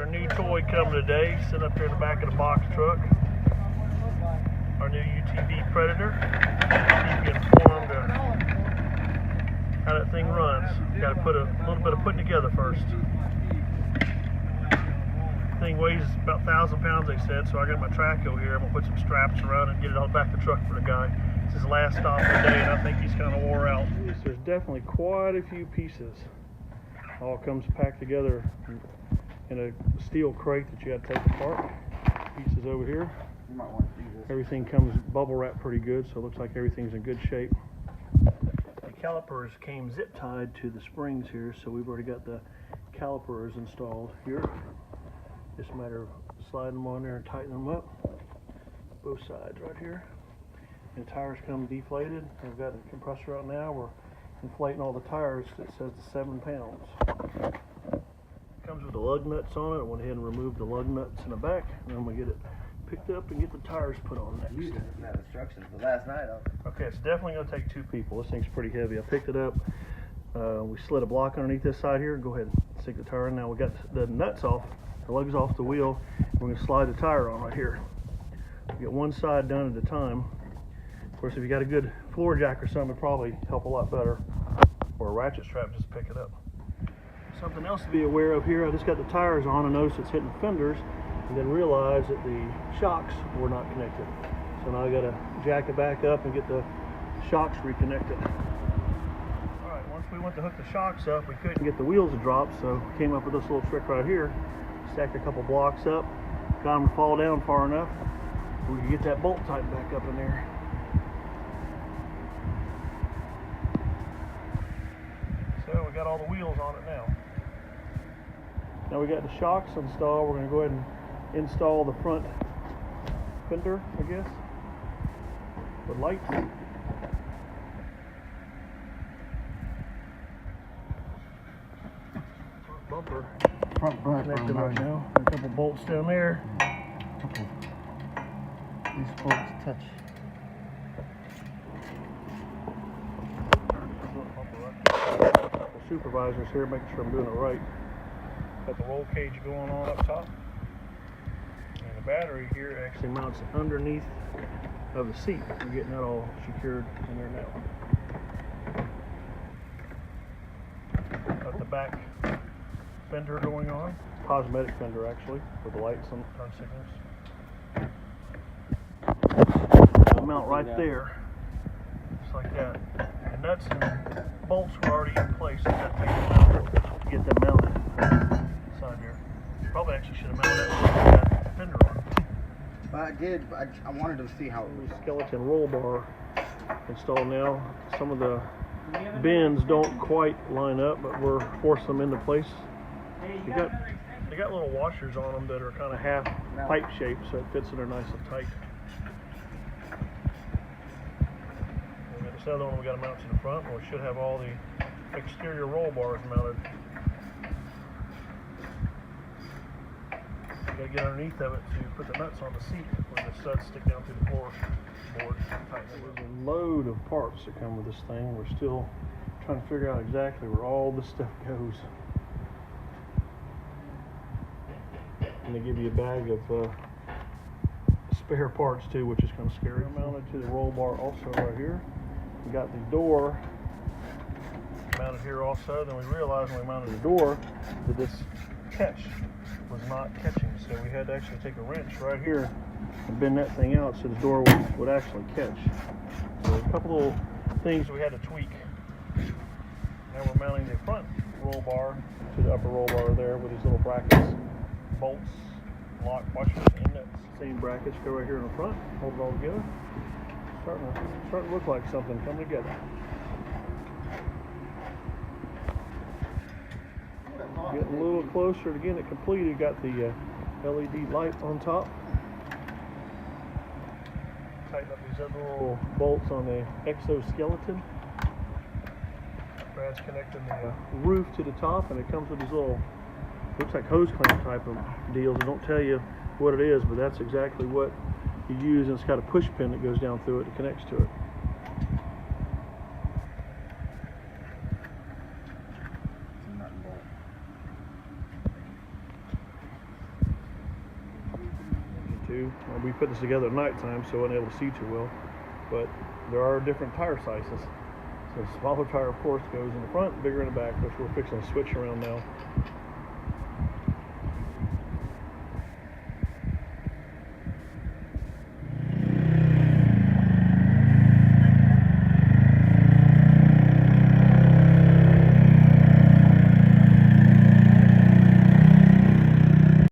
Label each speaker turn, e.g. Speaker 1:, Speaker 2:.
Speaker 1: our new toy coming today, sitting up here in the back of the box truck. Our new UTV Predator. Keep you informed of how that thing runs. Got to put a little bit of putting together first. The thing weighs about 1,000 pounds, they said, so I got my Traco here. I'm going to put some straps around it and get it on the back of the truck for the guy. It's his last stop of the day, and I think he's kind of wore out. There's definitely quite a few pieces. All comes packed together in a steel crate that you got to take apart. Pieces over here.
Speaker 2: You might want to do this.
Speaker 1: Everything comes bubble wrapped pretty good, so it looks like everything's in good shape. The calipers came zip tied to the springs here, so we've already got the calipers installed here. Just a matter of sliding them on there and tightening them up. Both sides right here. And the tires come deflated. I've got a compressor out now. We're inflating all the tires. It says 7 pounds. It comes with the lug nuts on it. I went ahead and removed the lug nuts in the back, and I'm gonna get it picked up and get the tires put on next.
Speaker 2: You didn't have instructions for last night.
Speaker 1: Okay, it's definitely gonna take 2 people. This thing's pretty heavy. I picked it up. We slid a block underneath this side here. Go ahead and stick the tire in. Now we got the nuts off, the lugs off the wheel. We're gonna slide the tire on right here. We get one side done at a time. Of course, if you got a good floor jack or something, it'd probably help a lot better. Or a ratchet strap, just pick it up. Something else to be aware of here, I just got the tires on and noticed it's hitting fenders, and then realized that the shocks were not connected. So now I gotta jack it back up and get the shocks reconnected. Alright, once we went to hook the shocks up, we couldn't get the wheels to drop, so we came up with this little trick right here. Stacked a couple blocks up, got them to fall down far enough, we could get that bolt tightened back up in there. So we got all the wheels on it now. Now we got the shocks installed. We're going to go ahead and install the front fender, I guess, with lights. Bumper.
Speaker 2: Front bumper.
Speaker 1: Connected right now. A couple bolts down there.
Speaker 2: These bolts touch.
Speaker 1: Supervisors here, making sure I'm doing it right. Got the roll cage going on up top, and the battery here actually mounts underneath of the seat. We're getting that all secured in there now. Got the back fender going on, cosmetic fender actually, with the lights and turn signals. I'll mount right there, just like that. The nuts and bolts were already in place. So I got to get them mounted inside here. Probably actually should have mounted that fender on.
Speaker 2: I did, but I wanted to see how it was.
Speaker 1: Skeleton roll bar installed now. Some of the bends don't quite line up, but we're forcing them into place. They got little washers on them that are kind of half pipe shaped, so it fits in there nice and tight. This other one we got to mount to the front, and we should have all the exterior roll bars mounted. You got to get underneath of it to put the nuts on the seat where the studs stick down through the floorboard. There's a load of parts that come with this thing. We're still trying to figure out exactly where all this stuff goes. And they give you a bag of spare parts too, which is kind of scary. Mounted to the roll bar also right here. We got the door mounted here also. Then we realized when we mounted the door that this catch was not catching. So we had to actually take a wrench right here and bend that thing out so the door would actually catch. So a couple little things we had to tweak. Now we're mounting the front roll bar to the upper roll bar there with these little brackets, bolts, lock, washers, and nuts. Same brackets go right here in the front, hold it all together. Starting to look like something coming together. Getting a little closer to getting it completed. Got the LED light on top. Tighten up these other little bolts on the exoskeleton. Brad's connecting the roof to the top, and it comes with these little, looks like hose clamp type of deals. They don't tell you what it is, but that's exactly what you use, and it's got a push pin that goes down through it that connects to it. to. We put this together at nighttime, so I wasn't able to see too well. But there are different tire sizes. So the smaller tire, of course, goes in the front, bigger in the back, which we're fixing to switch around now.